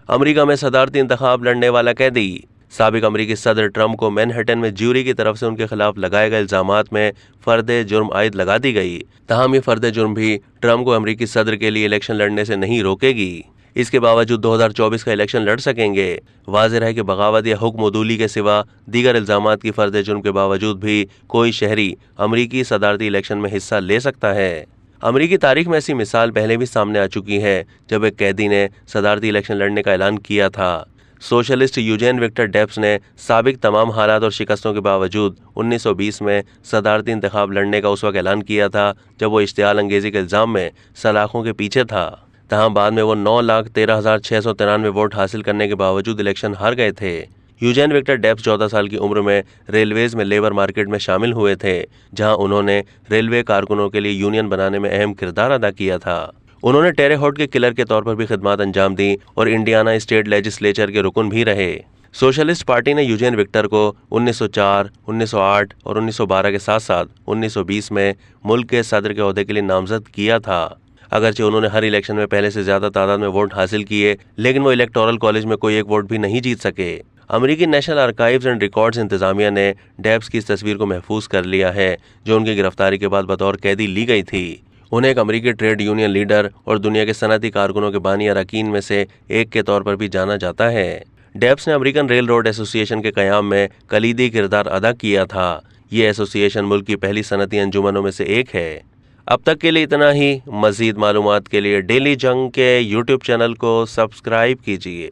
امریکہ میں صدارتی انتخاب لڑنے والا قیدی۔ سابق امریکی صدر ٹرمپ کو مینہٹن میں جیوری کی طرف سے ان کے خلاف لگائے گئے الزامات میں فرد جرم عائد لگا دی گئی، تاہم یہ فرد جرم بھی ٹرمپ کو امریکی صدر کے لیے الیکشن لڑنے سے نہیں روکے گی۔ اس کے باوجود 2024 کا الیکشن لڑ سکیں گے۔ واضح ہے کہ بغاوت یا حکم عدولی کے سوا دیگر الزامات کی فرد جرم کے باوجود بھی کوئی شہری امریکی صدارتی الیکشن میں حصہ لے سکتا ہے۔ امریکی تاریخ میں ایسی مثال پہلے بھی سامنے آ چکی ہے جب ایک قیدی نے صدارتی الیکشن لڑنے کا اعلان کیا تھا۔ سوشلسٹ یوجین وکٹر ڈیپس نے سابق تمام حالات اور شکستوں کے باوجود 1920 میں صدارتی انتخاب لڑنے کا اس وقت اعلان کیا تھا جب وہ اشتعال انگیزی کے الزام میں سلاخوں کے پیچھے تھا، تاہم بعد میں وہ 9,13,693 ووٹ حاصل کرنے کے باوجود الیکشن ہار گئے تھے۔ یوجین وکٹر ڈیپس 14 سال کی عمر میں ریلویز میں لیبر مارکیٹ میں شامل ہوئے تھے، جہاں انہوں نے ریلوے کارکنوں کے لیے یونین بنانے میں اہم کردار ادا کیا تھا۔ انہوں نے ٹیرے ہوٹ کے کلر کے طور پر بھی خدمات انجام دیں اور انڈیانا اسٹیٹ لیجسلیچر کے رکن بھی رہے۔ سوشلسٹ پارٹی نے یوجین وکٹر کو 1904، 1908 اور 1912 کے ساتھ ساتھ 1920 میں ملک کے صدر کے عہدے کے لیے نامزد کیا تھا۔ اگرچہ انہوں نے ہر الیکشن میں پہلے سے زیادہ تعداد میں ووٹ حاصل کیے، لیکن وہ الیکٹورل کالج میں کوئی ایک ووٹ بھی نہیں جیت سکے۔ امریکی نیشنل آرکائیوز اینڈ ریکارڈز انتظامیہ نے ڈیپس کی اس تصویر کو محفوظ کر لیا ہے جو ان کی گرفتاری کے بعد بطور قیدی لی گئی تھی۔ انہیں ایک امریکی ٹریڈ یونین لیڈر اور دنیا کے صنعتی کارکنوں کے بانی اراکین میں سے ایک کے طور پر بھی جانا جاتا ہے۔ ڈیپس نے امریکن ریل روڈ ایسوسی ایشن کے قیام میں کلیدی کردار ادا کیا تھا۔ یہ ایسوسی ایشن ملک کی پہلی صنعتی انجمنوں میں سے ایک ہے۔ اب تک کے لیے اتنا ہی۔ مزید معلومات کے لیے ڈیلی جنگ کے یوٹیوب چینل کو سبسکرائب کیجیے۔